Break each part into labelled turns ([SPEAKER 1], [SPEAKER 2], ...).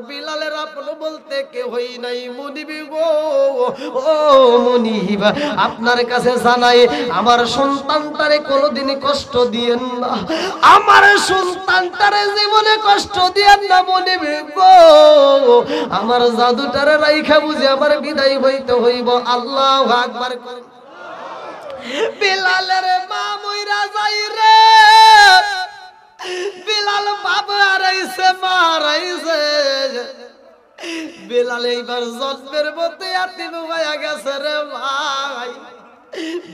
[SPEAKER 1] বিলালের আপন বলতে কেউই নাই। মুনিব গো, ও মুনিব, আপনার কাছে জানাই আমার সন্তানটারে কোনোদিন কষ্ট দিয়েন না, আমার সন্তানটারে জীবনে কষ্ট দিয়েন না মুনিব গো। আমার জাদুটারে রাইখা বুঝে আমার বিদায় হইতে হইব। আল্লাহু আকবার। বিলালের মা মইরা যাই রে, বিলাল বাবা হারাইছে, মা হারাইছে। বিলাল এইবার জন্মের মধ্যে এতিম হইয়া গেছে রে ভাই।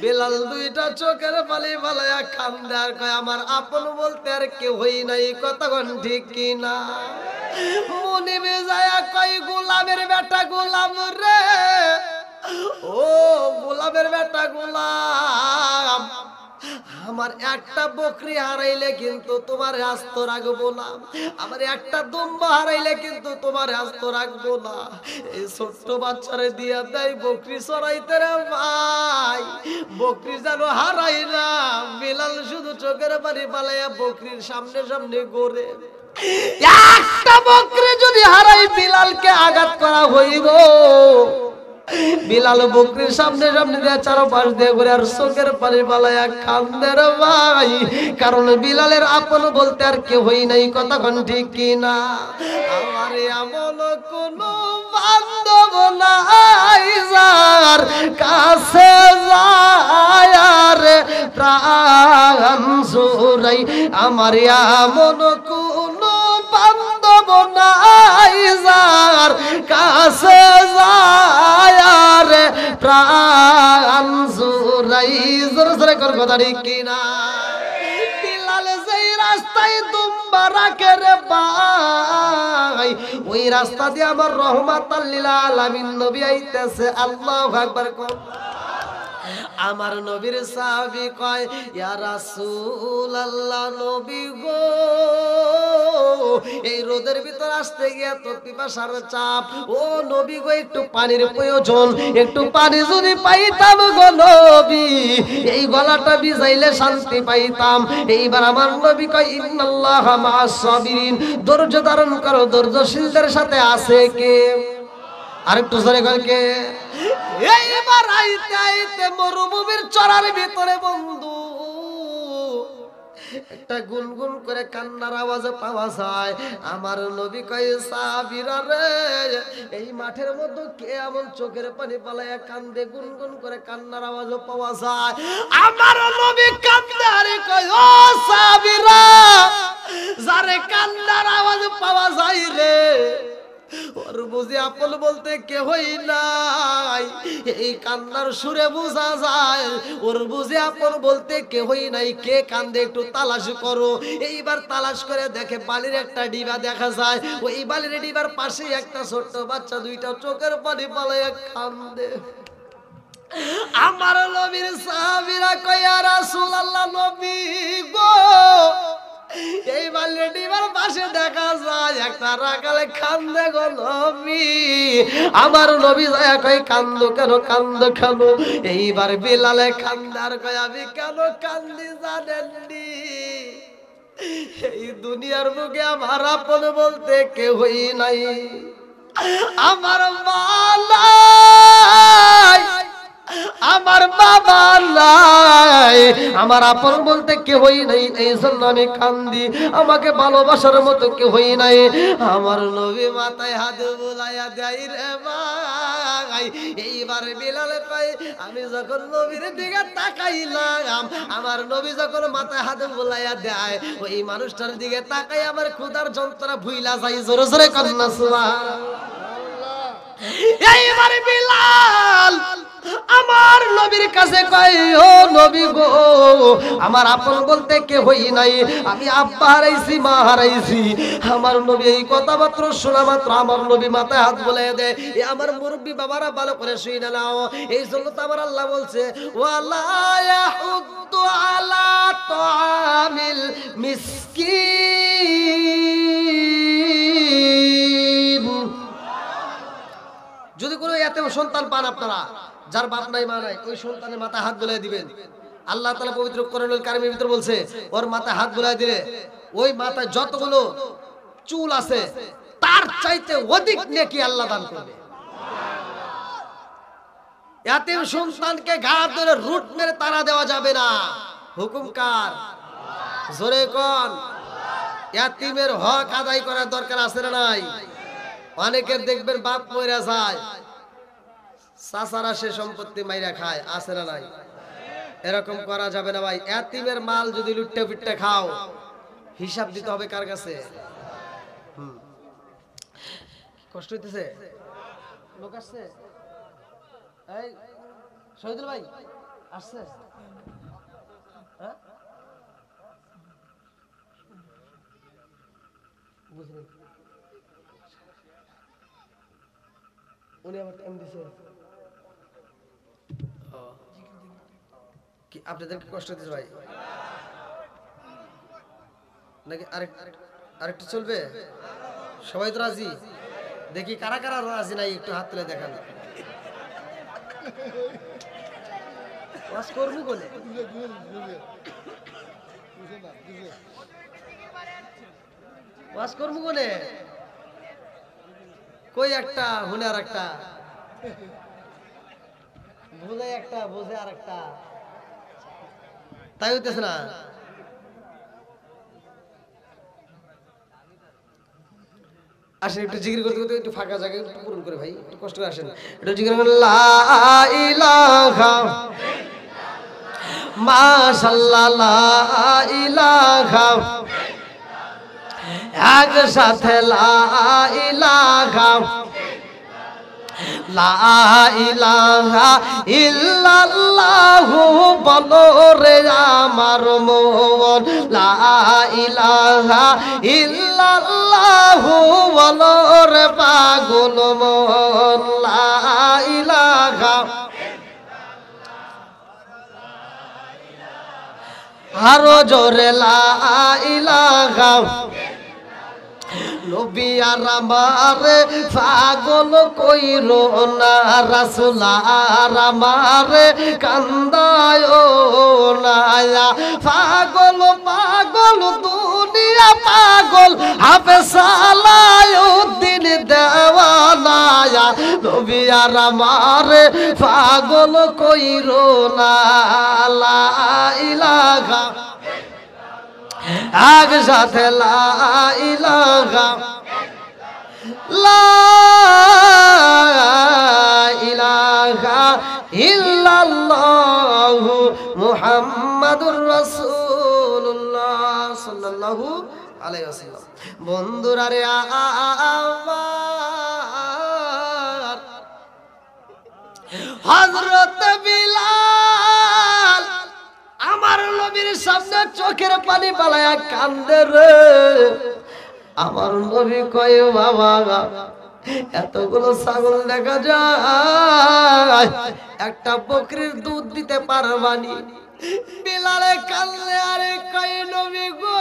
[SPEAKER 1] বিলাল দুইটা চোখের পানি ফালাইয়া কান্দে আর কয় আমার আপন বলতে আর কেউই নাই। কতক্ষণ ঠিক কিনা? মুনিবে যায়া কয় গোলামের বেটা গোলাম রে, ও গোলামের বেটা গোলাম, আমার একটা বকরি হারাইলে কিন্তু তোমার আস্ত রাখবো না, আমার একটা দুম্বা হারাইলে কিন্তু তোমার আস্ত রাখবো না। এই ছোট্ট বাচ্চারে দিয়া দেয় বকরি চড়াইতে রে ভাই, বকরি যেন হারাই না। বিলাল শুধু চোখের পানি পালাইয়া বকরির সামনে সামনে ঘোরে। একটা বকরি যদি হারাই বিলালকে আঘাত করা হইব। বিলাল বকরির সামনে সামনে দিয়ে চারপাশ দিয়ে ঘুরে আর চোখের পানি পালাইয়া কান্দে রে ভাই, কারণ বিলালের আপন বলতে আর কেউই নাই। কতক্ষণ ঠিক কিনা? আমার এমন কোন বান্ধব নাই যার কাছে যায় রে প্রাণ জুড়াই, আমার এমন কোন বান্ধব নাই যার কাছে যায় রে প্রাণ জুড়াই। জোরে জোরে কর কথা ঠিক কিনা? বিলাল যেই রাস্তায় দুম্বা রাখে রে ভাই, ওই রাস্তা দিয়ে আমার রহমাতাল লিল আলামিন নবী আইতেছে। আল্লাহু আকবার। আমার নবীর সাহাবী কয় ইয়া রাসূলুল্লাহ, নবী গো, এই রোদের ভিতর আসতে গিয়ে তো পিপাসার চাপ, ও নবী গো একটু পানির প্রয়োজন, একটু পানি যদি পাইতাম গো নবী, এই গলাটা ভিজাইলে শান্তি পাইতাম। এইবার আমার নবী কয় ইন্নাল্লাহা মা'আস সাবিরিন, ধৈর্য ধারণ করো, ধৈর্যশীলদের সাথে আছে কে? আরেকটু জোরে কয় কে? এইবার আইতে আইতে মরুভূমির চড়ার ভিতরে বন্ধু একটা গুনগুন করে কান্নার আওয়াজ পাওয়া যায়। আমার নবী কয় সাহাবীরা রে, এই মাঠের মধ্যে কে এমন চোখের পানি পালাইয়া কান্দে? গুনগুন করে কান্নার আওয়াজ পাওয়া যায়। আমার নবী কান্দে আর কয় ও সাহাবীরা, যারে কান্নার আওয়াজ পাওয়া যায় রে, ওর বুঝি আপন বলতে কেউই নাই। এই কান্নার সুরে বোঝা যায় ওর বুঝি আপন বলতে কেউই নাই। কে কান্দে একটু তালাশ করো। এইবার তালাশ করে দেখে বালির একটা ডিবা দেখা যায়। ওই বালির ডিবার পাশে একটা ছোট্ট বাচ্চা দুইটা চোখের পানি পালাইয়া কান্দে। আমার নবীর সাহাবীরা কয় ইয়া রাসূলুল্লাহ, নবী গো, এই বালির ডিবার পাশে দেখা যায় একটা রাখালে কান্দে গো নবী। আমার নবী যায় কয় কান্দো কেন, কান্দো কেন? এইবার বিলালে কান্দার কয় আমি কেন কান্দি জানেননি? এই দুনিয়ার বুকে আমার আপন বলতে কেউই নাই, আমার মা নাই, আমার বাবা নাই, আমার আপন বলতে কেউই নাই। এই জন্য আমি কান্দি, আমাকে ভালোবাসার মতো কেউই নাই। আমার নবী মাথায় হাত বুলাইয়া দেয় রে ভাই। এইবার বিলাল কয় আমি যখন নবীর দিকে তাকাইলাম, আমার নবী যখন মাথায় হাত বুলাইয়া দেয়, ওই মানুষটার দিকে তাকাই আমার ক্ষুধার যন্ত্রণা ভুইলা যাই। জোরে জোরে কন্যা সুবহানাল্লাহ। এইবার বিলাল আমার নবীর কাছে কয় ও নবী গো, আমার আপন বলতে কেউই নাই, আমি আব্বা হারাইছি, মা হারাইছি। আমার নবী এই কথাবার্তা শোনা মাত্র আমার নবী মাথায় হাত বুলাইয়া দেয়। এ আমার মুরব্বী বাবারা ভালো করে শুনে নাও। এই জন্য তো আমার আল্লাহ বলছে ওয়ালা ইয়াহুদ্দু আলা তাআমিল মিসকিন। যদি কোনো এতিম সন্তান পান আপনারা, যার বাপ নাই মা নাই, ওই সন্তানের মাথায় হাত বুলাইয়া দিবেন। আল্লাহ তাআলা পবিত্র কোরআনুল কারীমের ভিতর বলছে ওর মাথায় হাত বুলাইয়া দিলে ওই মাথায় যতগুলো চুল আছে তার চাইতে অধিক নেকি আল্লাহ দান করবে। ইয়াতিম সন্তানকে ঘাড় ধরে রুট মেরে তাড়া দেওয়া যাবে না। হুকুম কার? জোরে কোন? ইয়াতিমের হক আদায় করার দরকার আছে না নাই? অনেকের দেখবেন বাপ মইরা যায়, চাচারা সে সম্পত্তি মাইরা খায়, আছে না নাই? এরকম করা যাবে না ভাই। ইয়াতিমের মাল যদি লুটে পিটে খাও, হিসাব দিতে হবে কার কাছে? কষ্ট হইতেছে? লোক আসছে? এই শহীদুল ভাই আসছে? হ্যাঁ বুঝলেন, উনি আবার টাইম দিছে। কি আপনাদেরকে কষ্ট দিচ্ছে ভাই নাকি আরেকটু চলবে? সবাই তো রাজি? দেখি কারা কারা রাজি নাই, একটু হাত তুলে দেখান। ওয়াজ করবো কোনে? ওয়াজ করবো কোনে? কই একটা হুনে আর একটা বুঝে, একটা বুঝে আর একটা, তাই হইতেছে না। আসেন একটু জিকির করতে করতে একটু ফাঁকা জায়গায় একটু পূরণ করে ভাই, একটু কষ্ট করে আসেন, একটু জিকির করেন। লা ইলাহা মাশাআল্লাহ, লা ইলাহা, একসাথে লা ইলাহা, লা ইলাহা ইল্লাল্লাহু বলো রে আমার মন, লা ইলাহা ইল্লাল্লাহু বলো রে পাগল মন, লা ইলাহা, আরো জোরে লা ইলাহা। নবী আর আমারে পাগল কইরো না, রাসূল আর আমারে কান্দায় না, পাগল পাগল দুনিয়া পাগল হাফেজ আলাউদ্দিন দেওয়ানা, নবী আর আমারে পাগল কইরো না, লা ইলাহা, একসাথে লা ইলাহা, লা ইলাহা ইল্লাল্লাহু মুহাম্মাদুর রাসূলুল্লাহ সাল্লাল্লাহু আলাইহি ওয়াসাল্লাম। বন্ধুরা রে আমার হযরত বিলাল আমার নবীর সামনে চোখের পানি পালায়া কান্দে রে। আমার নবী কয় বাবা এতগুলো ছাগল দেখা যায়, একটা বকরির দুধ দিতে পারবানি? বিলালে কান্দে আরে কয় নবী গো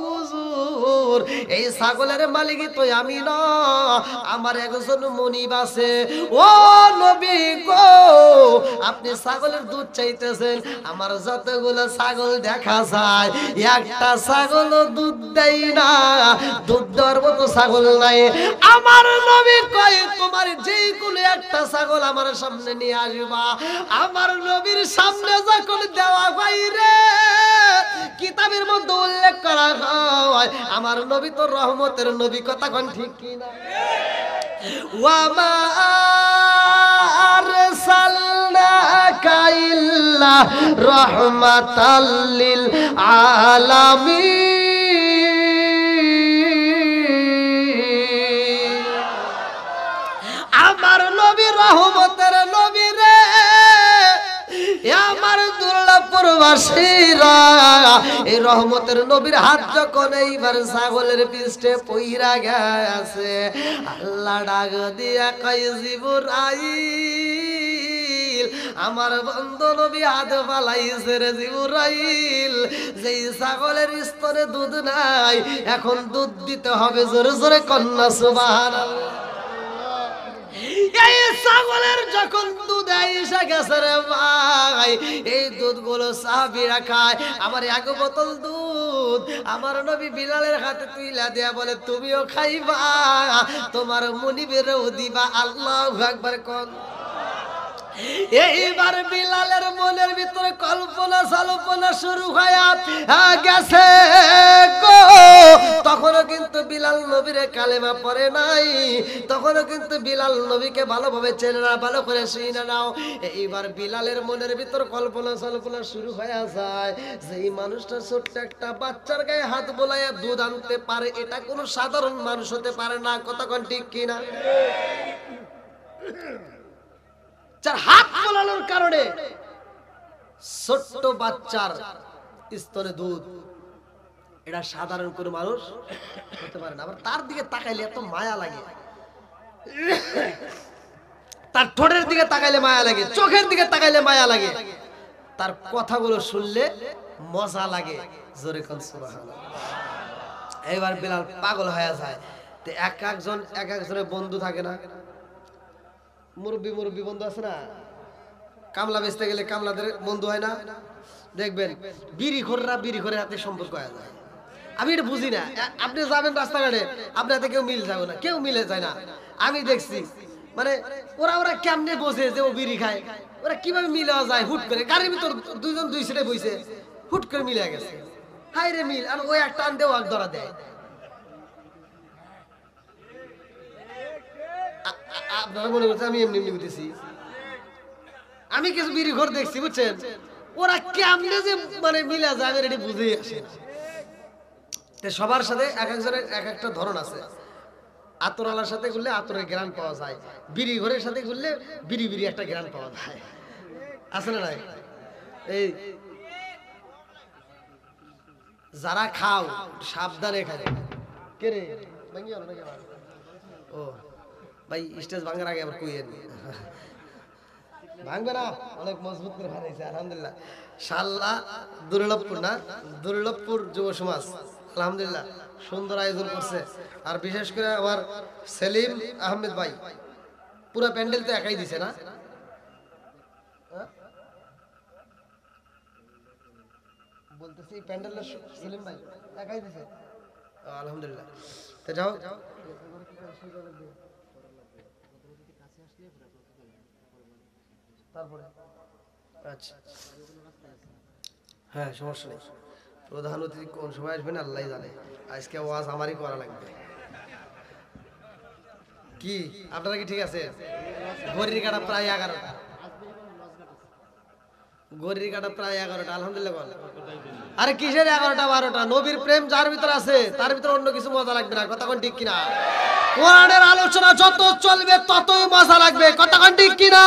[SPEAKER 1] হুজুর, এই ছাগলের মালিক তো আমি না, আমার একজন মনিব আছে। ও নবী গো, আপনি ছাগলের দুধ চাইতেছেন, আমার যতগুলো ছাগল দেখা যায় একটা ছাগল দুধ দেয় না, দুধ দেওয়ার মতো ছাগল নাই। আমার নবী কয় তোমার যেই কোনো একটা ছাগল আমার সামনে নিয়ে আসবা। আমার নবীর সামনে যখন দেওয়া বাইরে কিতাবের মধ্যে উল্লেখ করা হয়, আমার নবী তো রহমতের নবী, কথা কোন ঠিক কিনা? ওয়া মা আরসালনাকা ইল্লা রাহমাতাল লিল আলামিন। আমার নবী রহমতের নবী রে। আমার দুর্লভপুরবাসীরা এই রহমতের নবীর হাত যখন এইবার ছাগলের পৃষ্ঠে পইরা গেছে, আল্লাহ ডাক দিয়া কয় জিবরাইল, আমার বন্ধু নবী হাত ফালাইছে রে জিবরাইল, যেই ছাগলের স্তনে দুধ নাই এখন দুধ দিতে হবে। জোরে জোরে কন্যা সুবহানাল্লাহ। এই ছাগলের যখন দুধ এসে গেছে রে ভাই, এই দুধগুলো সাহাবীরা খায়। আমার এক বোতল দুধ আমার নবী বিলালের হাতে তুইলা দেয়া বলে, তুমিও খাইবা, তোমার মুনিবেরও দিবা। আল্লাহু আকবার কোন। এইবার বিলালের মনের ভিতরে কল্পনা সল্পনা শুরু হয়ে গেছে গো। তখনও কিন্তু বিলাল নবীর কালেমা পড়ে নাই, তখনও কিন্তু বিলাল নবীকে ভালোভাবে চেনে না, ভালো করে শুনে নাও। এইবার বিলালের মনের ভিতর কল্পনা সল্পনা শুরু হয়ে যায় যে এই মানুষটা ছোট্ট একটা বাচ্চার গায়ে হাত বোলাইয়া দুধ আনতে পারে, এটা কোনো সাধারণ মানুষ হতে পারে না। কথা কোন ঠিক কিনা? যার হাত বোলানোর কারণে ছোট্ট বাচ্চার স্তনে দুধ, এটা সাধারণ কোনো মানুষ হতে পারে না। আবার তার দিকে তাকাইলে এত মায়া লাগে, তার ঠোঁটের দিকে তাকাইলে মায়া লাগে, চোখের দিকে তাকাইলে মায়া লাগে, তার কথাগুলো শুনলে মজা লাগে। জোরে কোন সুবহানাল্লাহ। এইবার বিলাল পাগল হয়ে যায়। তো এক একজনের বন্ধু থাকে না, মুরব্বী বন্ধু আছে না, কামলা বেচতে গেলে কামলাদের বন্ধু হয় না, দেখবেন বিড়ি খোরের হাতে সম্পর্ক হয়ে যায়। আমি এটা বুঝি না, আপনি যাবেন রাস্তাঘাটে, আপনার হাতে কেউ মিল যাবে না, কেউ মিলে যায় না। আমি দেখছি মানে ওরা কেমনে বোঝে যে ও বিড়ি খায়, ওরা কিভাবে মিলে যায়, হুট করে গাড়ির ভিতর দুইজন দুই সাইডে বইছে, হুট করে মিলে গেছে, হাই রে মিল। আর ওই একটা আনতেও আগ ধরা দেয়। আপনারা মনে করছেন আমি এমনি বুঝতেছি? আমি কিছু বিড়ি ঘর দেখছি, বুঝছেন, ওরা কেমনে যে মানে মিলা যায় আমি এটা বুঝেই আসে। সবার সাথে এক একজনের এক একটা ধরন আছে। আতরওয়ালার সাথে ঘুরলে আতরের গ্রান পাওয়া যায়, বিড়ি ঘরের সাথে ঘুরলে বিড়ি একটা গ্রান পাওয়া যায়, আছে না নাই? এই যারা খাও সাবধানে খাবে। কে রে ও ভাই, স্টেজ ভাঙার আগে আবার কইয়েন, ভাঙবে না, অনেক মজবুত করে বানাইছে আলহামদুলিল্লাহ। শাল্লা দুর্লভপুর না, দুর্লভপুর যুব সমাজ আলহামদুলিল্লাহ সুন্দর আয়োজন করছে। আর বিশেষ করে আমার সেলিম আহমেদ ভাই পুরো প্যান্ডেল তো একাই দিছে না, বলতেছি প্যান্ডেলের সেলিম ভাই একাই দিছে আলহামদুলিল্লাহ। তো যাও তারপরে আচ্ছা হ্যাঁ সমস্যা নেই। প্রধান অতিথি কোন সময় আসবেন আল্লাহ জানে, আজকে ওয়াজ আমারই করা লাগবে। কি আপনারা কি ঠিক আছে? ঘড়ির কাটা প্রায় 11টা, ঘড়ির কাটা প্রায় 11টা আলহামদুলিল্লাহ। আরে কিসের 11টা 12টা? নবীর প্রেম যার ভিতরে আছে তার ভিতরে অন্য কিছু মজা লাগবে না। কথা কোন ঠিক কিনা? কোরআনের আলোচনা যত চলবে ততই মজা লাগবে। কথা কোন ঠিক কিনা?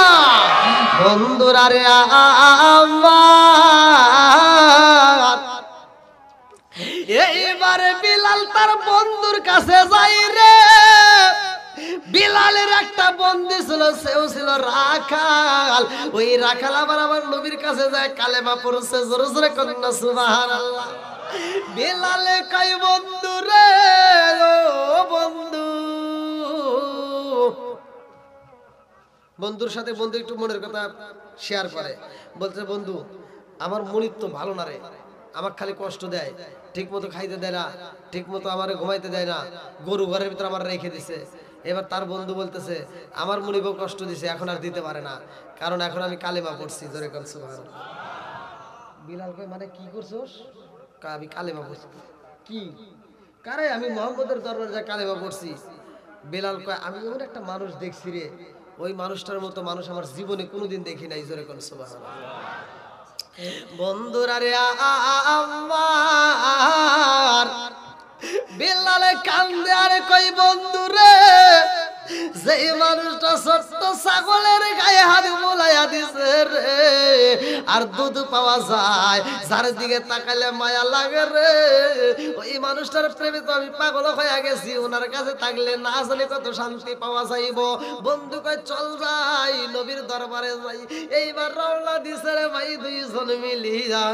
[SPEAKER 1] বন্ধুরা রে আমার, এইবারে বিলাল তার বন্ধুর কাছে যাই রে। বিলালের একটা বন্ধু ছিল, সেও ছিল রাখাল। ওই রাখাল আবার আমার নবীর কাছে যায়, কালেমা পড়ছে। জোরে জোরে কন্যা সুবহানাল্লাহ। বিলালে কই বন্ধু রে, ও বন্ধু। বন্ধুর সাথে বন্ধু একটু মনের কথা শেয়ার করে, বলছে বন্ধু আমার মনির তো ভালো না রে, আমাকে খালি কষ্ট দেয়, ঠিক মতো খাইতে দেয় না, ঠিক মতো আমার ঘুমাইতে দেয় না, গরু ঘরের ভিতরে আমার রেখে দিছে। এবার তার বন্ধু বলতেছে আমার মনিবও কষ্ট দিছে, এখন আর দিতে পারে না, কারণ এখন আমি কালেমা পড়ছি। জোরে কোন সুবহানাল্লাহ। বিলাল কই মানে কি করছস? আমি কালেমা পড়ছি। কি কারে? আমি মুহাম্মদের দরবারে যা কালেমা পড়ছি। বিলাল কয় আমি এমন একটা মানুষ দেখছি রে, ওই মানুষটার মতো মানুষ আমার জীবনে কোনোদিন দেখি নাই। জোরে কোন সুবহানাল্লাহ। বন্ধুরা রে আমার, বিলালে কান্দে আর কই বন্ধু রে, যেই মানুষটা ছোট্ট ছাগলের গায়ে হাত বোলাইয়া দিছে রে, আর দুধ পাওয়া যায়, যার দিকে তাকালে মায়া লাগে রে, ওই মানুষটার প্রেমে তো আমি পাগল হয়ে গেছি। ওনার কাছে থাকলে না জানি কত শান্তি পাওয়া যাইব। বন্ধু কয় চল যাই, নবীর দরবারে যাই। এইবার রওনা দিছে রে ভাই দুইজন মিলিয়া।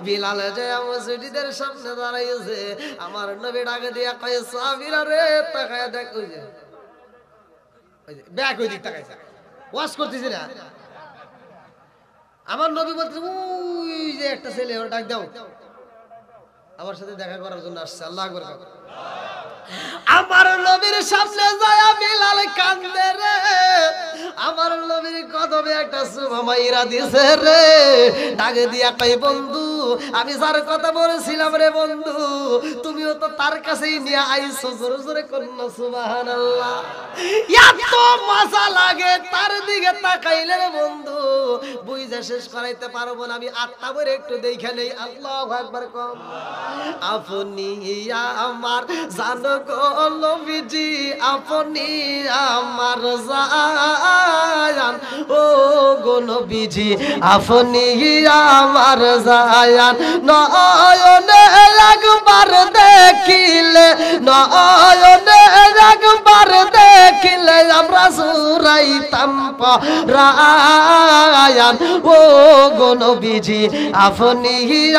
[SPEAKER 1] বিলাল যে মসজিদের সামনে দাঁড়াইছে, আমার নবী ডাকে দিয়া কয় সাহাবীরা রে তাকায় দেখ, ওই যে ব্যাগ ওই দিক তাকাইছে, ওয়াজ করতেছি না। আমার নবী বলতে ওই যে একটা ছেলে ওর ডাক দাও, আমার সাথে দেখা করার জন্য আসছে। আল্লাহু আকবার। আমার নবীর সামনে যায় বিলাল কান্দে রে, আমার নবীর কদমে একটা সুমাইরা দিছে রে। ডাকে দিয়া কই বন্ধু আমি যার কথা বলেছিলাম রে বন্ধু, তুমিও তো তার কাছেই নিয়ে আইছো। জোরে জোরে কন্যা সুবহানাল্লাহ। এত মজা লাগে তার দিকে তাকাইলে রে বন্ধু, বুঝা শেষ করাইতে পারবো না। আমি আত্মা ভরে একটু দেখে নেই। আল্লাহু আকবার কম। আপনি আমার জানো গো নবীজি, আপনি আমার জান ও গো নবীজি, আপনি আমার জান। নয়নে একবার দেখিলে, নয়নে একবার দেখিলে আমরা সুরাইতাম পরায়ান ও গো নবীজি, আপনি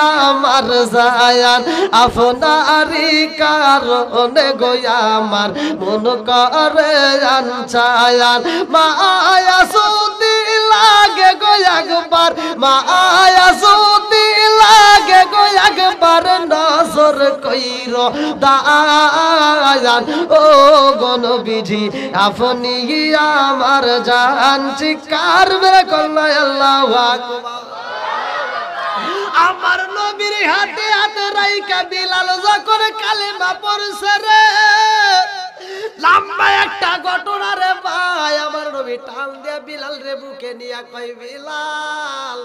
[SPEAKER 1] আমার জান। আপনারই কারণে গো আমার মন করে আনছায়ান। মায়া সুদি লাগে গো একবার, মায়া সুদি লাগে গো একবার নজর কইর দায়ান ও গো নবীজি, আপনি আমার জান। চিৎকার মেরে কল্লা আল্লাহু আকবার। আমার নবীর হাতে হাতে রাইকা বিলাল যখন কালেমা পড়ছে রে, লম্বা একটা ঘটনা রে ভাই। আমার নবী টান দিয়া বিলাল রে বুকে নিয়া কই বিলাল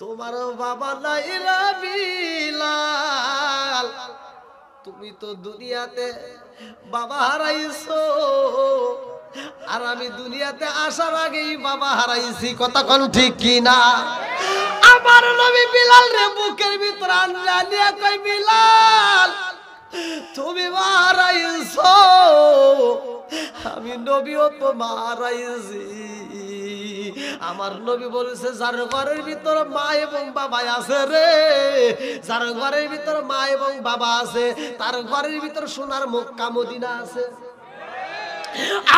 [SPEAKER 1] তোমার বাবা নাই রে বিলাল, তুমি তো দুনিয়াতে বাবা হারাইছো, আর আমি দুনিয়াতে আসার আগেই বাবা হারাইছি। কথা কোন ঠিক কি না? আমার নবী বিলাল রে বুকের ভিতর আনলা নিয়ে কই বিলাল তুমি মারাইছো, আমি নবীও তো মারাইছি। আমার নবী বলেছে যার ঘরের ভিতর মা এবং বাবা আছে রে, যার ঘরের ভিতর মা এবং বাবা আছে তার ঘরের ভিতর সোনার মক্কা মদিনা আছে।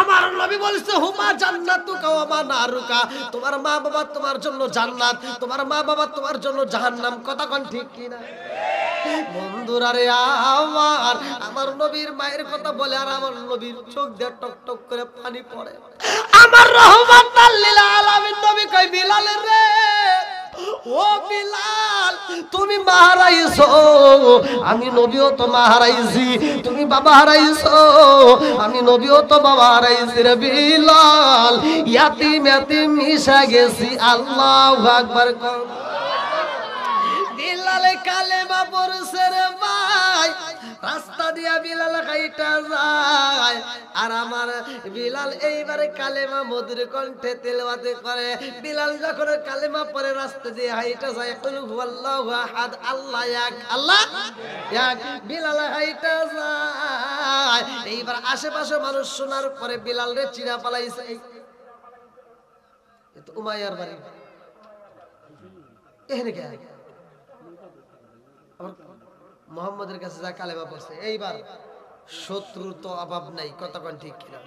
[SPEAKER 1] আমার নবী বলেছে হুমা জান্নাতুকা ওয়া মা নারুকা, তোমার মা বাবা তোমার জন্য জান্নাত, তোমার মা বাবা তোমার জন্য জাহান্নাম। কথা কোন ঠিক কি না? বন্ধুরা রে আমার, আমার নবীর মায়ের কথা বলে আর আমার নবীর চোখ দিয়ে টক টক করে পানি পড়ে। আমার রহমাতাল লিল আলামিন নবী কই বিলাল রে, ও বিলাল তুমি মা হারাইছো, আমি নবীও তো মা হারাইছি। তুমি বাবা হারাইছো, আমি নবীও তো বাবা হারাইছি রে বিলাল। ইয়াতিম ইয়াতিম মিশা গেছি। আল্লাহু আকবার। বিলাল কালেমা পড়ছে রে ভাই, রাস্তা দিয়া বিলাল হাইটা যায়, আর আমার বিলাল এইবারে কালেমা মধুর কণ্ঠে তেলাওয়াত করে। বিলাল যখন কালেমা পড়ে রাস্তা দিয়ে হাইটা যায়, কুল হুয়াল্লাহু আহাদ আল্লাহ এক, আল্লাহ এক। বিলাল হাইটা যায়, এইবার আশেপাশে মানুষ শোনার পরে বিলাল রে চিরা পালাইছে। তো উমাইয়ার বাড়ি এখানে কে মোহাম্মদের কাছে যা কালেমা পড়ছে। এইবার শত্রু তো অভাব নাই। কথা কোন ঠিক কিনা?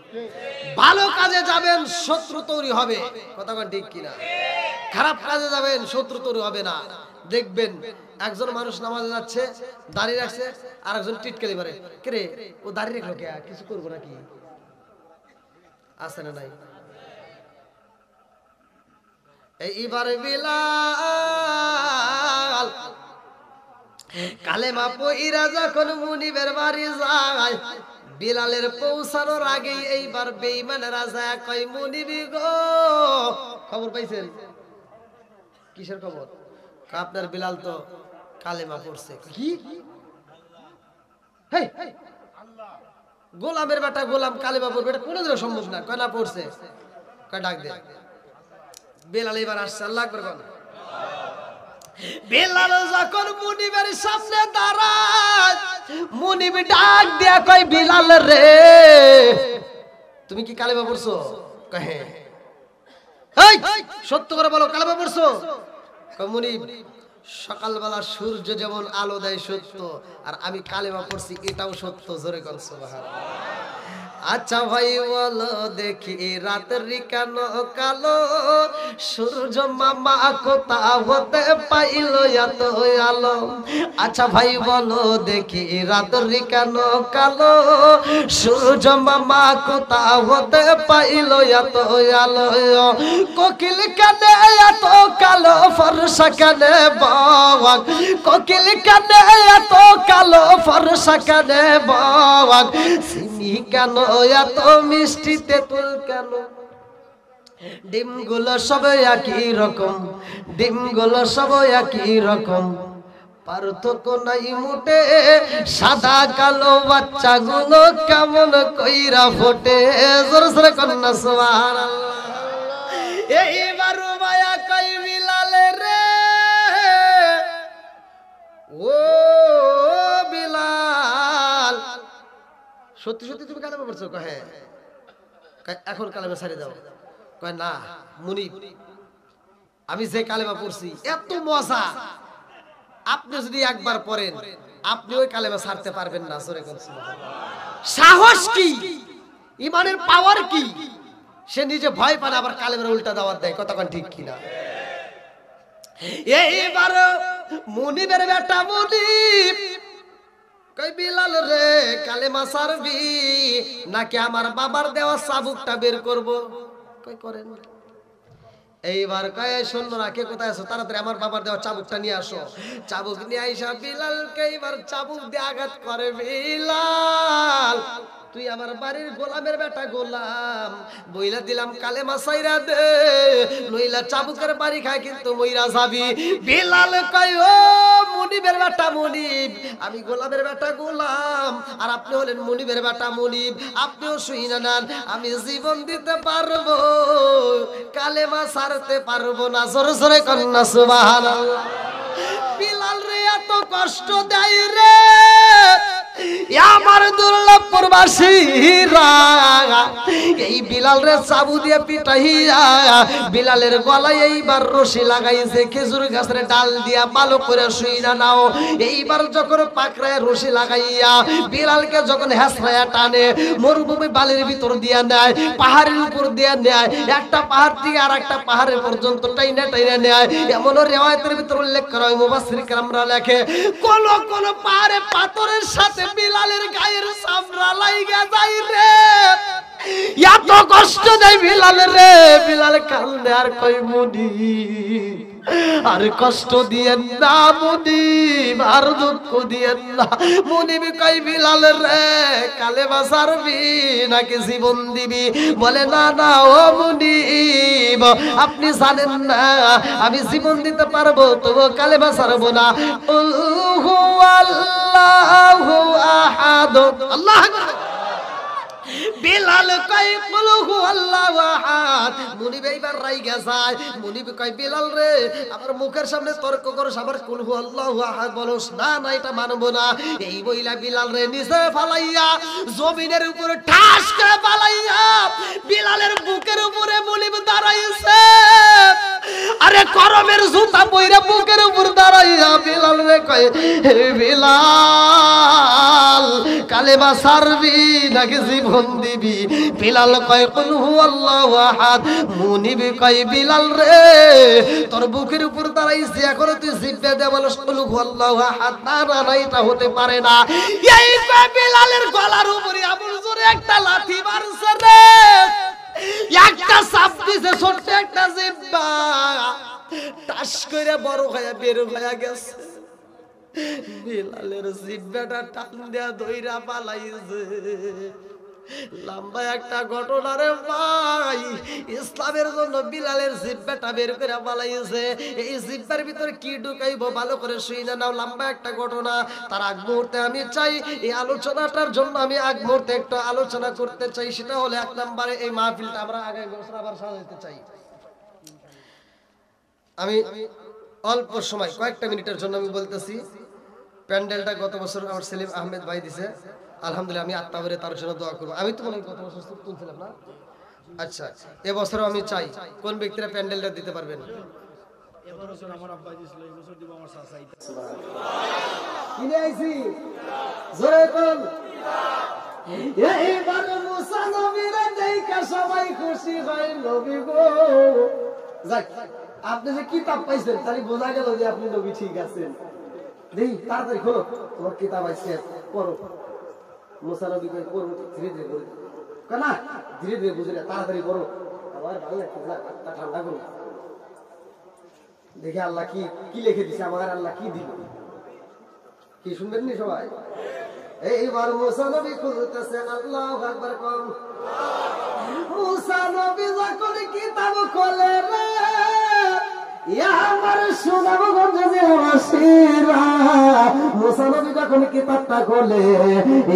[SPEAKER 1] ভালো কাজে যাবেন শত্রু তৈরি হবে। কথা কোন ঠিক কিনা? খারাপ কাজে যাবেন শত্রু তৈরি হবে না। দেখবেন একজন মানুষ নামাজে যাচ্ছে, দাড়ি রাখছে, আর একজন টিটকালি মারে, কে রে ও দাড়ি রাখলো কে, কিছু করবো নাকি? আছে না নাই? এইবার বিলাল কালেমা পইরা যখন মুনিবের বাড়ি যায়, বিলালের পৌঁছানোর আগেই এইবার বেঈমানেরা যায় কই মুনিবি গো, খবর পাইছেন? কিসের খবর? আপনার বিলাল তো কালেমা পড়ছে। কি? হেই গোলামের বেটা গোলাম কালেমা পড়বে, এটা কোনোদিনও সম্ভব না। কয় না পড়ছে, কয় ডাক দে। বিলাল এবার আসছে। আল্লাহু আকবার। বিলাল যখন মুনিবের সামনে দাঁড়ায়, মুনিব ডাক দিয়া কয় বিলাল রে তুমি কি কালেমা পড়ছো? কহে এই সত্য করে বলো কালেমা পড়ছো? কয় মুনিব সকালবেলা সূর্য যেমন আলো দেয় সত্য, আর আমি কালেমা পড়ছি এটাও সত্য। জোরে কোন সুবহানাল্লাহ। আচ্ছা ভাই বলো দেখি রাত্রি কেন কালো, সূর্য মামা কোথা হতে পাইল এত আলো। আচ্ছা ভাই বলো দেখি রাত্রি কেন কালো, সূর্য মামা কোথা হতে পাইল এত আলো। কোকিল কানে এত কালো ফর্সা কানে বাগ, কোকিল কানে এত কালো ফর্সা কানে বাগ, সিমি কেন এত মিষ্টি তেঁতুল কেন, ডিমগুলো সব একই রকম, ডিমগুলো সব একই রকম, পার্থক্য নাই মোটে, সাদা কালো বাচ্চাগুলো কেমন কইরা ফোটে। জোরে জোরে কন্যা সুবহানাল্লাহ। এইবার মায়া কই বিলাল রে, ও বিলাল সত্যি সত্যি তুমি কালেমা পড়ছো? কহে এখন কালেমা ছাড়ি দাও। কয় না মুনিব, আমি যে কালেমা পড়ছি এত মজা, আপনি যদি একবার পড়েন আপনি ওই কালেমা ছাড়তে পারবেন না। জোরে কোন সুবহানাল্লাহ। সাহস কি, ইমানের পাওয়ার কি, সে নিজে ভয় পায় আবার কালেমার উল্টা দাওয়াত দেয়। কতক্ষণ ঠিক কিনা? এইবার মুনিবের বেটা মুনিব কই বিলাল রে কালেমা ছাড়বি নাকি আমার বাবার দেওয়া চাবুকটা বের করব? কই করেন। এইবার কয় সৈন্যরা কে কোথায় আছো, তাড়াতাড়ি আমার বাবার দেওয়া চাবুকটা নিয়ে আসো। চাবুক নিয়ে আইসা বিলালকে এইবার চাবুক দিয়ে আঘাত করে। বিলাল তুই আমার বাড়ির গোলামের বেটা গোলাম, বইলা দিলাম কালেমা ছাইরা দে, নইলা চাবুকের বাড়ি খায় কিন্তু মইরা যাবি। বিলাল কয় ও মুনিবের বেটা মুনিব, আমি গোলামের বেটা গোলাম আর আপনি হলেন মুনিবের বেটা মুনিব, আপনিও শুইনা নেন, আমি জীবন দিতে পারবো, কালেমা ছাড়তে পারবো না। জোরে জোরে কন্যা সুবহানাল্লাহ। বিলাল রে এত কষ্ট দেয় রে আমার দুর্লভপুর বাসীরা, এই বিলাল রে চাবু দিয়ে পিটাইয়া বিলালের গলায় এইবার রশি লাগাইছে, খেজুর গাছের ডাল দিয়া ভালো করে শুইনা নাও। এইবার যখন পাকড়ায় রশি লাগাইয়া বিলালকে যখন হেসরায়া টানে, মরুভূমি বালির ভিতর দিয়া নেয়, পাহাড়ের উপর দিয়া নেয়, একটা পাহাড় থেকে আর একটা পাহাড়ের পর্যন্ত টাইনা টাইনা নেয়। এমন রিওয়ায়াতের ভিতর উল্লেখ করা হয়, মুফাসসির কেরামরা লেখে কোন কোন পাহাড়ে পাথরের সাথে বিলালের গায়ের চামড়া লাইগা যায় রে, এত কষ্ট দেয় বিলাল রে। বিলাল কান্দে আর কই মুনিব আর কষ্ট দিয়েন না মুনিব, আর দুঃখ দিয়েন না। মুনিব কই বিলাল রে কালেমা ছাড়বি নাকি জীবন দিবি? বলে না না ও মুনিব, আপনি জানেন না আমি জীবন দিতে পারবো তবু কালেমা ছাড়বো না। আল্লাহু আল্লাহু আহাদ। আল্লাহু আকবার। বিলাল কয় কুল হু আল্লাহু আহাদ। মুনিব এইবার রাইগা যায়। মুনিব কয় বিলাল রে আমার মুখের সামনে তর্ক করছ, আবার কুল হু আল্লাহু আহাদ বলস, না না এটা মানবো না। এই বইলা বিলাল রে নিচে ফালাইয়া জমিনের উপরে ঠাস করে ফালাইয়া বিলালের বুকের উপরে মুনিব দাঁড়াইছে। আরে করমের জুতা পইরা বুকের উপর দাঁড়াইয়া বিলাল রে কয় হে বিলাল কালেমা ছাড়বি নাকি জীবন দিবি? বিলাল কয় কুল হু আল্লাহু আহাদ। মুনিব কয় বিলাল রে তোর বুকের উপর দাঁড়াইছি, এখন তুই জিব্বা দে বলস কুল হু আল্লাহু আহাদ? না না না এটা হতে পারে না। এই কয় বিলালের গলার উপরে এমন জোরে একটা লাথি মারছে রে, একটা চাপ দিছে, ছোট্ট একটা জিব্বা টাস করে বড় হয়ে বের হয়ে গেছে। বিলালের জিব্বাটা টান দেয়া দইরা পালাইছে। লম্বা একটা ঘটনা রে ভাই, ইসলামের জন্য বিলালের জিব্বাটা বের করে পালাইছে। এই জিব্বার ভিতরে কি ঢুকাইবো ভালো করে শুইনা নাও, লম্বা একটা ঘটনা। তার আগ মুহূর্তে আমি চাই এই আলোচনাটার জন্য আমি আগ মুহূর্তে একটা আলোচনা করতে চাই, সেটা হলো এক নম্বরে এই মাহফিলটা আমরা আগামী বছর আবার সাজাতে চাই। আমি অল্প সময় কয়েকটা মিনিটের জন্য আমি বলতেছি, প্যান্ডেলটা গত বছর আমার সেলিম আহমেদ ভাই দিছে, আলহামদুলিল্লাহ আমি আত্মা ভরে তার জন্য দোয়া করবো। আমি তো মনে হয় গত বছর তুলছিলাম না। আচ্ছা এবছরও আমি চাই কোন ব্যক্তিরা প্যান্ডেলটা দিতে পারবেন? এবছর আমার আব্বা দিছিল, এবছর দিব আমার চাচা। কিনে আইছি জোরে কোন এইবার মুসা নবীরে দেখা সবাই খুশি হয়। নবী গো, যাক আপনি যে কিতাব পাইছেন তাহলে বোঝা গেল যে আপনি নবী ঠিক আছেন। দেখি তাড়াতাড়ি খোলো, তোমার কিতাব আছে, পড়ো। মুসা নবী কই পড়ো, ধীরে ধীরে পড়ো। না ধীরে ধীরে বুঝে তাড়াতাড়ি পড়ো, আমার ভালো লাগছে, হাতটা ঠান্ডা করো। দেখে আল্লাহ কি কি লিখে দিছে, আমার আল্লাহ কি দিল, কি শুনবেন নি সবাই? এইবার মুসা নবী খুলতেছে, আল্লাহু আকবার কোন। মুসা নবী যখন কিতাব খোলে রে, আমার মুসা নবী যখন কিতাবটা খোলে,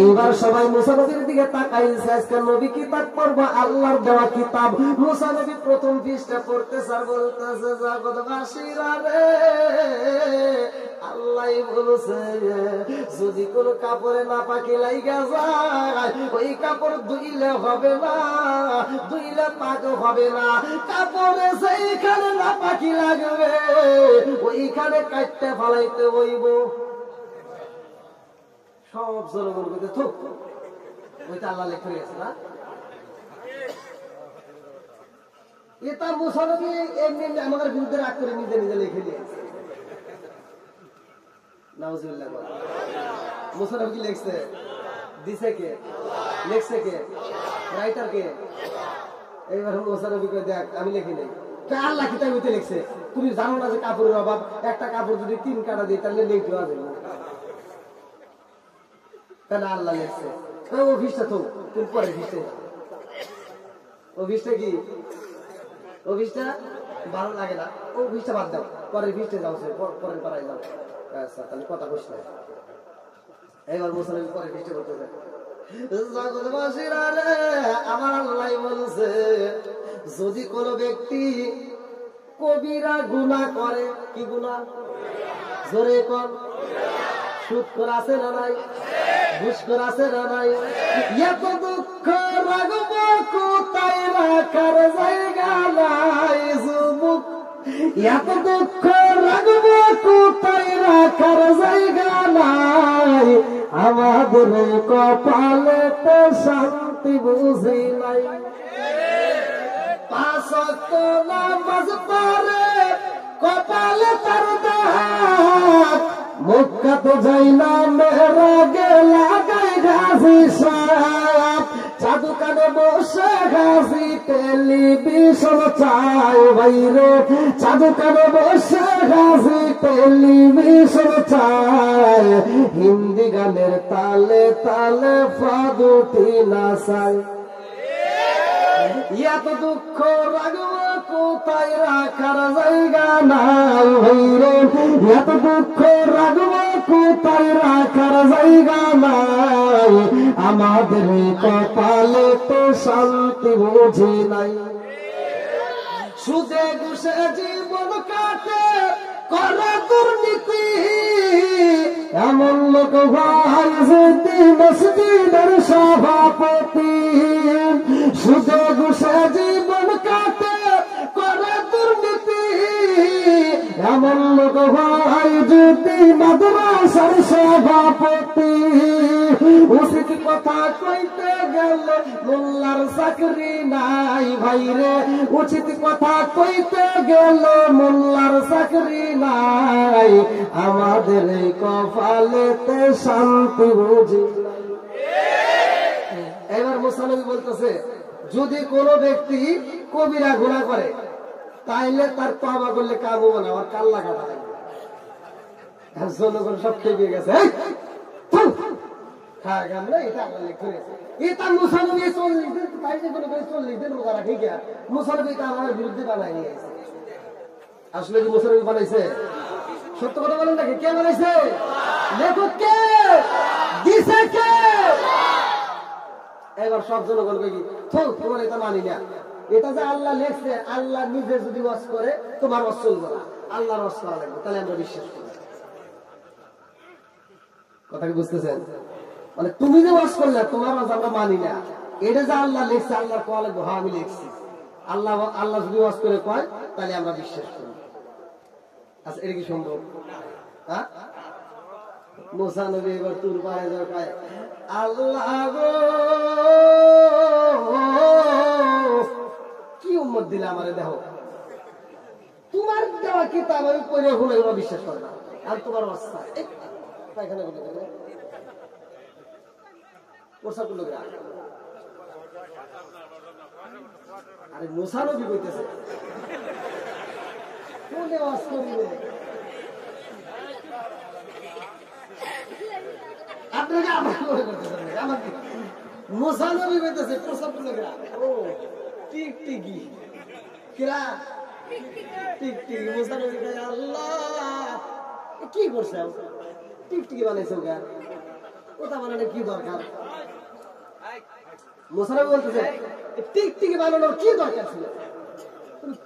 [SPEAKER 1] এইবার সবাই মুসা নবীর দিকে তাকাইছে। আজকে নবী কিতাব পড়বো, আল্লাহর দেওয়া কিতাব। মুসা নবী প্রথম পৃষ্ঠা পড়তেছে আর বলতেছে, জগৎবাসীরা রে, আল্লাহ বলছে যদি কোন কাপড়ে না পাকি লাইগা যায়, ওই কাপড় ধুইলে হবে না, ধুইলে পাক হবে না। কাপড়ে সেইখানে না পাকি লাগবে, ওইখানে কাটতে ফালাইতে হইব। সব জনগণ করতে থুক, ওইটা আল্লাহ লেখা গেছে না। এটা মুসা নবী এমনি আমাদের বিরুদ্ধে রাগ করে নিজে নিজে লিখে দিয়েছে। নাউজুবিল্লাহ। মুসা নবী কি লিখছে? দিছে কে? লিখছে কে? রাইটার কে? এইবার মুসা নবী কই, দেখ আমি লিখি নাই, আল্লাহ কিতাবে লিখছে। তুমি জানো না যে কাপড়ের অভাব, একটা কাপড় যদি 3 কাটা দিই তাহলে লেখতে হবে কেন? আল্লাহ লিখছে। ও ভিসটা তো তুমি পরে ভিসতে, ও ভিসটা কি, ও ভিসটা ভালো লাগে না, ও ভিসটা বাদ দাও, পরে ভিসতে যাও, পরের পাড়ায় যাও। আচ্ছা তাহলে কথা বস না। এবার মুসলমান পরে ভিসতে করতে যায়। জগৎবাসীরা রে, আমার আল্লাহ বলছে যদি কোন ব্যক্তি কবিরা গুনাহ করে, কি গুনাহ? জোরে কোন। সুদ করে আছে না নাই? ঘুষ করে আছে না নাই? এত দুঃখ রাগব কোথায় রাখার জায়গা নাই যুবক, এত দুঃখ রাগব কোথায় রাখার জায়গা নাই। আমাদের কপালে তো শান্তি বুঝি নাই। 5 ওয়াক্ত নামাজ পড়ে কপালে তার দাগ, মক্কাতে যাই না মেহরাগে লাগাই গাজী সাহেব। জাদু কানে বসে গাজী টেলিভিশন চাই বাইরে, জাদু কানে বসে গাজী টেলিভিশন চাই। হিন্দি গানের তালে তালে ফাদুটি নাচাই। এত দুঃখ রাগব কোথায় রাখার জায়গা নাই ভাইরে, এত দুঃখ রাগব কোথায় রাখার জায়গা নাই। আমাদের কপালে তো শান্তি বুঝি নাই। সুদে ঘুষে জীবন কাটে করে দুর্নীতি, এমন লোক ভাই যদি মসজিদের সভাপতি। সুদে ঘুষে জীবন কাটে করে দুর্নীতি, এমন লোক ভাই যদি মাদ্রাসার সভাপতি। উচিত কথা কইতে গেলে মোল্লার চাকরি নাই ভাইরে, উচিত কথা কইতে গেলে মোল্লার চাকরি নাই। আমাদের কপালেতে শান্তি বুঝি। এবার মুসা নবী বলতেছে যদি কোন ব্যক্তি কবিরা গুনাহ করে তাইলে তার তওবা করলে কাম হবে না, আর কাল্লা কাটা লাগবে। জনগণ সব খেয়ে গেছে, এটা মুসা নবী 40 দিন, তাই যে 40 দিন রোজা রাখে গিয়া মুসা নবী তা আমার বিরুদ্ধে বানাই নিয়ে আসছে। আসলে কি মুসা নবী বানাইছে? সত্য কথা বলেন নাকি? কে বানাইছে? লেখক কে? দিছে কে? এবার সব জনগণ কি তোমার এটা মানি না, এটা যে আল্লাহ লেখছে, আল্লাহ নিজে যদি ওয়াজ করে তোমার ওয়াজ চলবে না, আল্লাহর ওয়াজ করা লাগবে, তাহলে আমরা বিশ্বাস করি। কথা কি বুঝতেছেন? মানে তুমি যে ওয়াজ করলে তোমার ওয়াজ আমরা মানি না, এটা যে আল্লাহ লেখছে, আল্লাহর কোয়া লাগবে, হ্যাঁ আমি লিখছি, আল্লাহ আল্লাহ যদি ওয়াজ করে কয় তাহলে আমরা বিশ্বাস করি। আচ্ছা এটা কি সম্ভব? হ্যাঁ মুসা নবী এবার তুর পায়ে জড়ায়, আল্লাহ গো কি উম্মত দিলে আমারে, দেখো তোমার দেওয়া কিতাব আমি পড়ে হলো এগুলো বিশ্বাস করে না, আর তোমার অবস্থা পায়খানা বলে দেবে পোশাক গুলো। আরে মুসা নবী কইতেছে কোনে ওয়াজ করিবে, আপনাকে আমার মনে করতেছেন না, আমাকে মুসা নবী কইতেছে পোশাক গুলো। ও টিকটিকি কিরা টিকটিকি, মুসা নবী কয় আল্লাহ কি করছে, টিকটিকি বানাইছে ওগা, ওটা বানানো কি দরকার? মুসা নবী বলতেছে টিকটিকি বানানোর কি দরকার ছিল,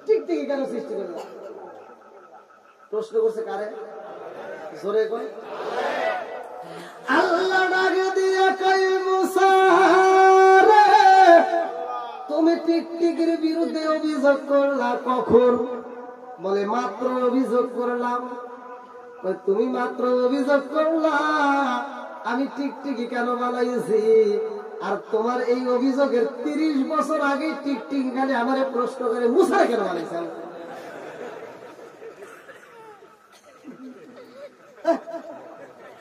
[SPEAKER 1] টিকটিকি কেন সৃষ্টি করল? প্রশ্ন করছে কারে? জোরে কই আল্লাহ ডাকে দিয়ে কই মুসা রে তুমি টিকটিকির বিরুদ্ধে অভিযোগ করলা কখন? বলে মাত্র অভিযোগ করলাম। তুমি মাত্র অভিযোগ করলা আমি টিকটিকি কেন বানাইছি, আর তোমার এই অভিযোগের 30 বছর আগে টিকটিকি খালি আমারে প্রশ্ন করে মুসা কেন বানাইছে?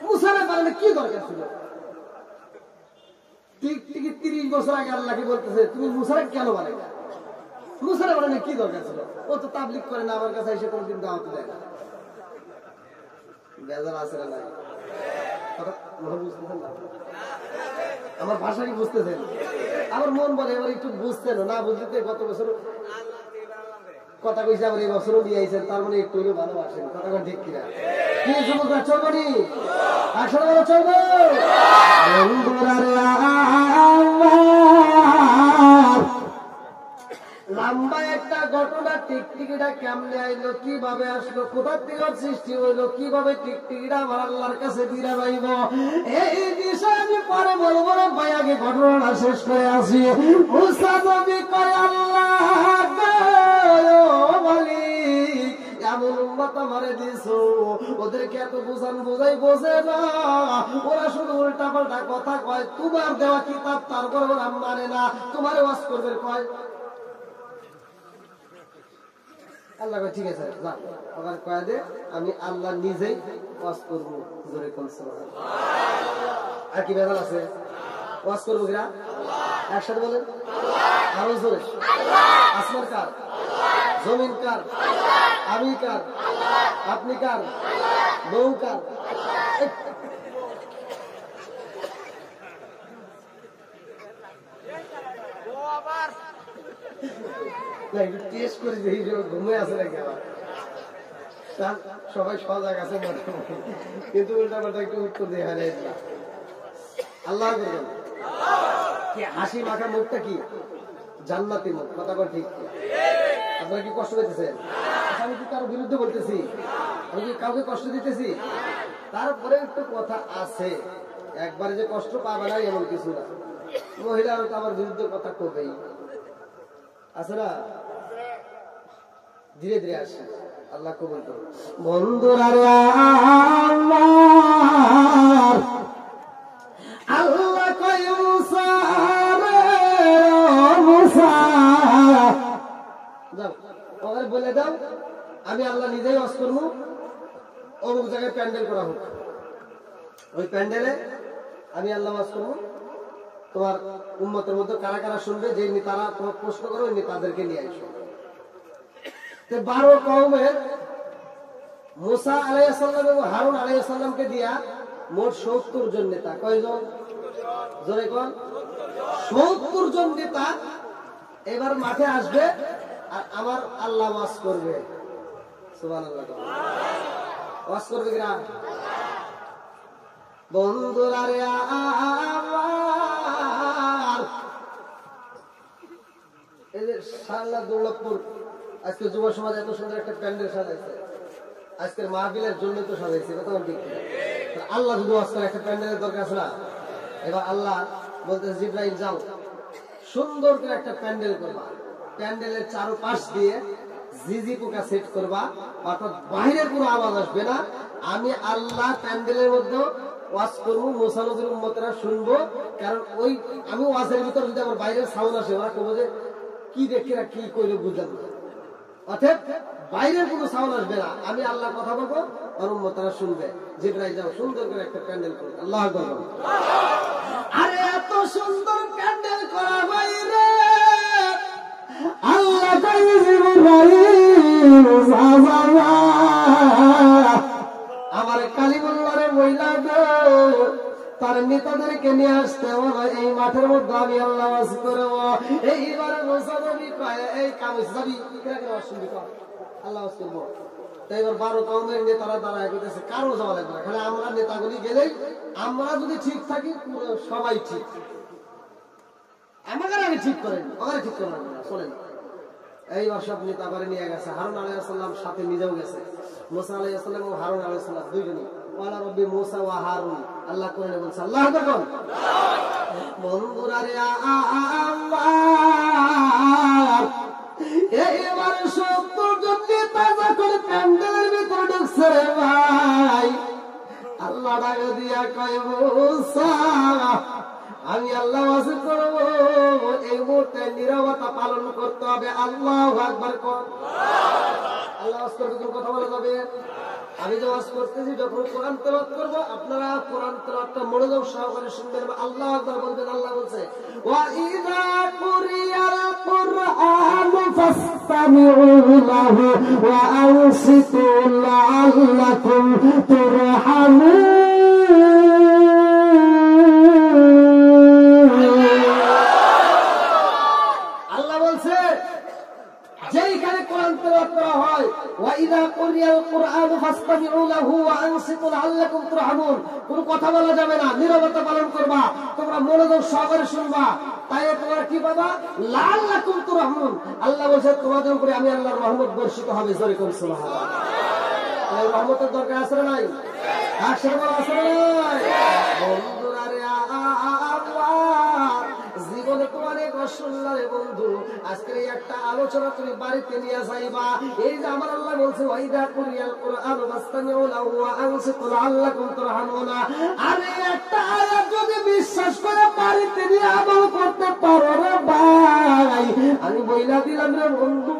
[SPEAKER 1] মুসারে বানালে কি দরকার ছিল? টিকটিকি 30 বছর আগে আল্লাহকে বলতেছে তুমি মুসারে কেন বানাইলা? মুসারে বানালে কি দরকার ছিল? ও তো তাবলীগ করে না, আমার কাছে এসে কোনদিন দাওয়াত দেয় না। বেজার আছে না নাই? বুঝতেছেন না আমার ভাষা কি বুঝতেছেন? আমার মন বলে এবার একটু বুঝতেন না, বুঝতে গত বছর কথা কইছে, আবার এই বছরও নিয়ে আইছেন, তার মানে একটু হলেও ভালোবাসেন। কথা ঠিক কিনা? কি যুবকরা চলবো নি? আসলে বলো চলবো? লম্বা একটা ঘটনা, টিকটিকিটা কেমনে আইলো, কিভাবে আসলো, কোথা থেকে সৃষ্টি হইলো, কিভাবে টিকটিকিটা আমার আল্লাহর কাছে ফিরে পাইব, এই বিষয়ে আমি পরে বলবো না ভাই, আগে ঘটনাটা শেষ করে আসি। মুসা নবী কয় আল্লাহ মালিক এমন উম্মত আমারে দিছো, ওদেরকে এত বুঝান বোঝাই বোঝে না, ওরা শুধু উল্টা পাল্টা কথা কয়, তোমার দেওয়া কিতাব তারপর ওরা মানে না, তোমার ওয়াজ করবে কয়। আল্লাহ ঠিক আছে আবার কয়া দে আমি আল্লাহ নিজেই ওয়াজ করবো, জোরে কোন সুবহানাল্লাহ। আর কি বেজাল আছে? ওয়াজ করবো কিনা একসাথে বলেন, আরো জোরে। আসমান কার? জমিন কার? আমি কার? আপনি কার? বউ কার? টেস্ট করে ঘুমে আছে নাকি আবার? সবাই সজাগ আছে মোটামুটি, কিন্তু উল্টা পাল্টা একটু উত্তর দিয়ে হারিয়ে দিলাম। আল্লাহ করবেন কি হাসি মাখা মুখটা কি জান্নাতি মুখ, কথা বল ঠিক? আপনারা কি কষ্ট পেতেছেন? আমি কি কারো বিরুদ্ধে বলতেছি? আমি কি কাউকে কষ্ট দিতেছি? তারপরে একটু কথা আছে, একবারে যে কষ্ট পাবে না এমন কিছু না। মহিলারা তো আমার বিরুদ্ধে কথা করবেই, আছে না? ধীরে ধীরে আসে, আল্লাহ কবুল করুন। বন্ধুরা আল্লাহ কয় মুসা রে মুসা, যাও ওদের বলে দাও আমি আল্লাহ নিজেই ওয়াজ করবো, অমুক জায়গায় প্যান্ডেল করা হোক, ওই প্যান্ডেলে আমি আল্লাহ ওয়াজ করবো, তোমার উম্মতের মধ্যে কারা কারা শুনবে, যে তারা প্রশ্ন করো ওই তাদেরকে নিয়ে আসো। 12 কওমের মুসা আলাইহিস সালাম এবং হারুন আলাইহিস সালামকে দিয়া মোট 70 জন নেতা। কয়জন? জোরে কোন? 70 জন নেতা এবার মাঠে আসবে আর আমার আল্লাহ ওয়াজ করবে। সুবহানাল্লাহ। ওয়াজ করবে কিনা? বন্ধুরা রে আমার, এই যে সারলা দৌলতপুর আজকে যুব সমাজ এত সুন্দর একটা প্যান্ডেল সাজাইছে, আজকের মাহফিলের জন্য তো সাজাইছে, কথা ঠিক। আল্লাহ যদি ওয়াজ করে একটা প্যান্ডেলের দরকার আছে না? এবার আল্লাহ বলতে জিবরাইল যাও সুন্দর করে একটা প্যান্ডেল করবা, প্যান্ডেলের চারপাশ দিয়ে জিজি পোকা সেট করবা, অর্থাৎ বাইরের কোনো আওয়াজ আসবে না, আমি আল্লাহ প্যান্ডেলের মধ্যে ওয়াজ করবো, মুসা নবীর উম্মতেরা শুনবো। কারণ ওই আমি ওয়াজের ভিতর যদি আমার বাইরের সাউন্ড আসে, ওরা কবো যে কি দেখে না কি কইলে বুঝলাম না। অর্থাৎ বাইরের কোনো সাউন্ড আসবে না, আমি আল্লাহ কথা বলবো, আর উম্মতেরা শুনবে। জিবরাইল যাও সুন্দর করে একটা প্যান্ডেল করবে। আল্লাহু আকবার। আরে এত সুন্দর প্যান্ডেল করা বাইরে আল্লাহ আমার কালিমুল্লাহরে মহিলা গো, তার নেতাদেরকে নিয়ে আসতে হলো এই মাঠের মধ্যে, আমি আল্লাহ ওয়াজ করব। এইবার মুসা নবী কয় এই কামিজ যাবি আল্লাহ ওয়াজ করব। তাই এবার 12 কওমের নেতারা দাঁড়ায় কইতেছে কারো যাওয়া লাগবে না, খালি আমরা নেতাগুলি গেলেই, আমরা যদি ঠিক থাকি পুরো সবাই ঠিক। আমাকে আগে ঠিক করেন, ওখানে ঠিক করেন না, শোনেন। এইবার সব নেতা করে নিয়ে গেছে। হারুন আলাইহিস সালাম সাথে নিজেও গেছে। মুসা আলাইহিস সালাম ও হারুন আলাইহিস সালাম দুইজনই। ওয়ালা রব্বি মুসা ওয়া হারুন, আল্লাহ কোরআনে বলছে। আল্লাহু আকবার। বন্ধুরা রে আল্লাহ, এইবার 70 জন নেতা যখন প্যান্ডেলের ভিতরে ঢুকছে রে ভাই, আল্লাহ ডাক দিয়া কয় মুসা আমি আল্লাহ ওয়াজ করব, এই মুহূর্তে নীরবতা পালন করতে হবে। আল্লাহু আকবার কর। আল্লাহ ওয়াজ করবে, কোন কথা বলা যাবে? আমি যে ওয়াজ করতেছি যখন কোরআন তেলাওয়াত করব, আপনারা কোরআন তেলাওয়াতটা মনোযোগ সহকারে শুনবেন। আল্লাহু আকবার বলবেন। আল্লাহ বলছে ওয়া ইযা কুরিয়াল কুরআনু ফাসতামিউ লাহু ওয়া আনসিতু লাআল্লাকুম তুরহামুন। যেইখানে কোরআন তেলাওয়াত করা হয়, ওয়া ইযা কুরিয়াল কুরআনু ফাসতামিউ লাহু ওয়া আনসিতু লাআল্লাকুম তুরহামুন, কোন কথা বলা যাবে না, নীরবতা পালন করবা, তোমরা মনোযোগ সহকারে শুনবা। তাই তোমরা কি পাবা? লাআল্লাকুম তুরহামুন। আল্লাহ বলেন তোমাদের উপরে আমি আল্লাহর রহমত বর্ষিত হবে। জোরে কোন সুবহানাল্লাহ। এই রহমতের দরকার আছে না নাই? আসলে বলা আছে না নাই? বন্ধুরা রে জীবনে তো অনেক অসুল্লা রে বন্ধু, আজকে এই একটা আলোচনা তুমি বাড়িতে নিয়ে যাইবা। এই যে আমার আল্লাহ বলছে ওয়াইদা কুরিয়াল কুরআন ফাসতামিউ লাহু ওয়া আনসিতু লাআল্লাকুম তুরহামুনা। আরে একটা আয়াত যদি বিশ্বাস করে বাড়িতে নিয়ে আমল করতে পারো রে ভাই, আমি বইলা দিলাম রে বন্ধু,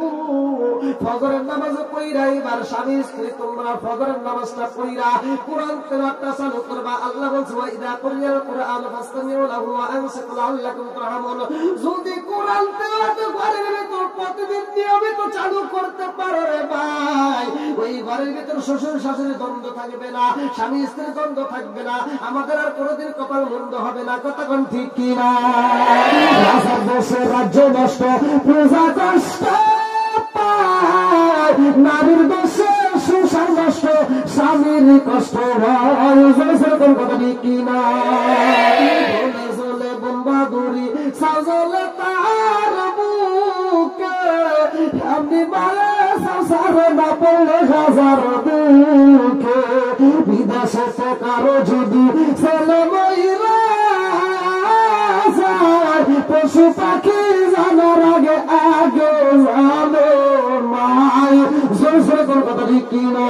[SPEAKER 1] ফজরের নামাজ পড়িরা এবার স্বামী স্ত্রী তোমরা ফজরের নামাজটা পড়িরা কোরআন তেলাওয়াতটা চালু করবা। আল্লাহ বলছে ওয়াইদা কুরিয়াল কুরআন ফাসতামিউ লাহু ওয়া আনসিতু লাআল্লাকুম তুরহামুন। যদি কোরআন তেলাওয়াত ঘরের ভিতর প্রতিদিন নিয়মিত চালু করতে পারো রে ভাই, ওই ঘরের ভিতর শ্বশুর শাশুড়ির দ্বন্দ্ব থাকবে না, স্বামী স্ত্রীর দ্বন্দ্ব থাকবে না, আমাদের আর কোনোদিন কপাল মন্দ হবে না। কথা কোন ঠিক কিনা? রাজার দেশে রাজ্য নষ্ট, প্রজা কষ্ট, নারীর দোষে সংসার নষ্ট, স্বামীর কষ্ট হয়। কোন কথা ঠিক কিনা? চলে বোম্বাদুরি সাজলে তার বুকে, আমি মারে সংসার না পড়লে হাজার দুঃখে, বিদেশে সে কারো যদি ছেলে ময়রা যায়, পশু পাখি জানার আগে আগে জানো মাই। জোরে কোন কথা ঠিক কিনা?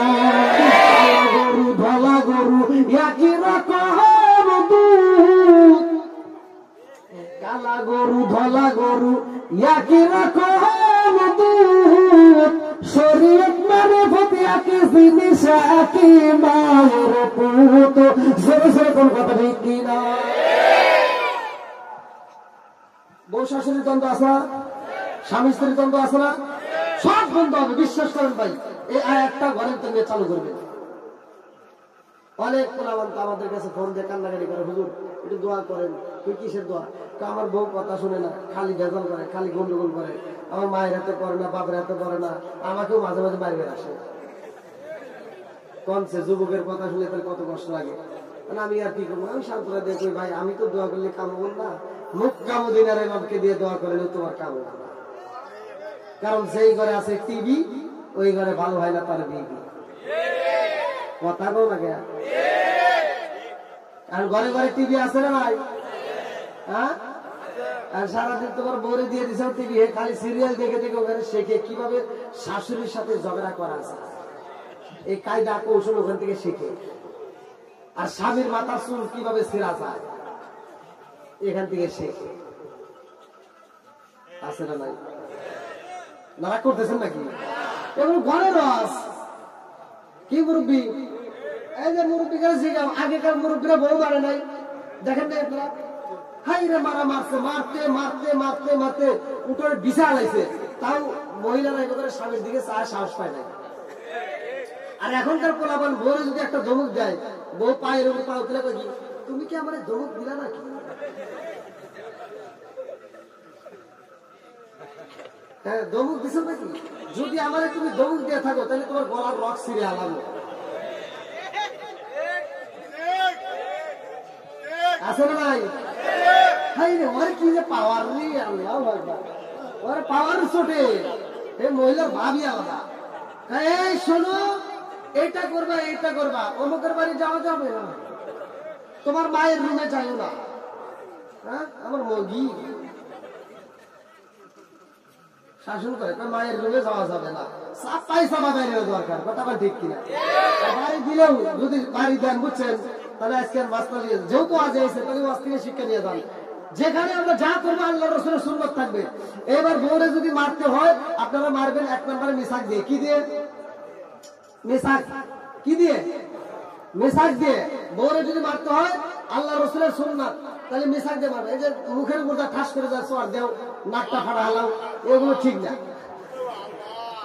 [SPEAKER 1] গরু ধলা গরু একই রকম দুধ, কালা গরু ধলা গরু একই রকম দুধ, শরীয়ত মানে প্রতি একই জিনিস, একই মায়ের পুত। জোরে জোরে কোন কথা ঠিক কিনা? বউ শাশুড়ির দ্বন্দ্ব আছে না? স্বামী স্ত্রীর দ্বন্দ্ব আছে না? সব বন্ধ হবে, বিশ্বাস করেন ভাই। এই আয়াতটা ঘরের থেকে চালু করবে। অনেক পোলাবান আমাদের কাছে ফোন দিয়ে কান্নাকাটি করে, হুজুর একটু দোয়া করেন। তুই কিসের দোয়া? আমার বউ কথা শুনে না, খালি ভেজাল করে, খালি গন্ডগোল করে, আমার মায়ের হাতে করে না, বাপের হাতে করে না, আমাকেও মাঝে মাঝে বাইরে আসে। কনসে যুবকের কথা শুনে তার কত কষ্ট লাগে। আমি আর কি করবো? আমি সান্ত্বনা দিয়ে কই ভাই আমি তো দোয়া করলে কাম বল না, মুখ কামুদ্দিন আর ইমামকে দিয়ে দোয়া করলে তোমার কাম হবে না। কারণ যেই ঘরে আছে টিভি, ওই ঘরে ভালো হয় না তার বিবি। কথা বল না কেন? আর ঘরে ঘরে টিভি আছে না ভাই? হ্যাঁ, আর সারাদিন তোমার বউরে দিয়ে দিছে টিভি, খালি সিরিয়াল দেখে দেখে ওখানে শেখে কিভাবে শাশুড়ির সাথে ঝগড়া করা যায়। এই কায়দা কৌশল ওখান থেকে শিখে। আর স্বামীর মাথার চুল কিভাবে ছেঁড়া যায় এখান থেকে শিখে। আছে না নাই? নারা করতেছেন নাকি? এগুলো ঘরের রস। কি মুরব্বী? এই যে মুরব্বীরা শিখাম, আগেকার মুরব্বীরা বউ মারে নাই, দেখেন না আপনারা? হাই রে মারা মারছে, মারতে মারতে মারতে মারতে উঠোরে বিশাল হয়েছে, তাও মহিলারা এবার স্বামীর দিকে চায় সাহস পায় নাই। আর এখনকার পোলাপান বউরে যদি একটা ধমক দেয়, বউ পায়ের উপর পাও তুলে কি তুমি কি আমার ধমক দিলা নাকি? হ্যাঁ, ধমক দিছ নাকি? যদি আমার তুমি ধমক দিয়ে থাকো তাহলে তোমার গলার রক ছিঁড়ে আলাম। আছে না নাই? হাই রে ওর কি যে পাওয়ার রে, আল্লাহ আকবার, ওর পাওয়ার ছোটে। এই মহিলার ভাবই আলাদা। এই শোনো, এটা করবা এটা করবা, অমুকের বাড়ি যাওয়া যাবে না, তোমার মায়ের রুমে যাইও না। হ্যাঁ, আমার মগি শাসন করে, মায়ের রুমে যাওয়া যাবে না, সাপাই সাপা বাইরে দরকার, কথা বল ঠিক কিনা? বাড়ি দিলেও যদি বাড়ি দেন, বুঝছেন, তাহলে আজকের মাস্টার যেহেতু আজ এসে তাহলে আজ থেকে শিক্ষা নিয়ে যান। যেখানে আমরা যা করবো আল্লাহ রাসূলের সুন্নাত থাকবে। এবার বউরে যদি মারতে হয়, আপনারা মারবেন 1 নম্বরে মিসাক দিয়ে। কি দিয়ে? মিসাক। কি দিয়ে? মিসাক দিয়ে। বউরে যদি মারতে হয় আল্লাহ রাসূলের সুন্নাত, তাহলে মিসাক দিয়ে মারবে। এই যে মুখের উপর ঠাস করে যায় সোয়ার দেও, নাকটা ফাটা হালাও, এগুলো ঠিক না,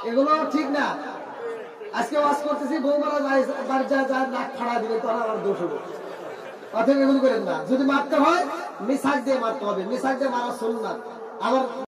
[SPEAKER 1] এগুলো ঠিক না। আজকে ওয়াজ করতেছি, বউ মারা যায় বাড়ি যা নাক ফাড়া দিবে, তখন আমার দোষ হবে। অতএব এগুলো করেন না। যদি মারতে হয় মিসাক দিয়ে মারতে হবে, মিসাক দিয়ে মারা সুন্নাত। আবার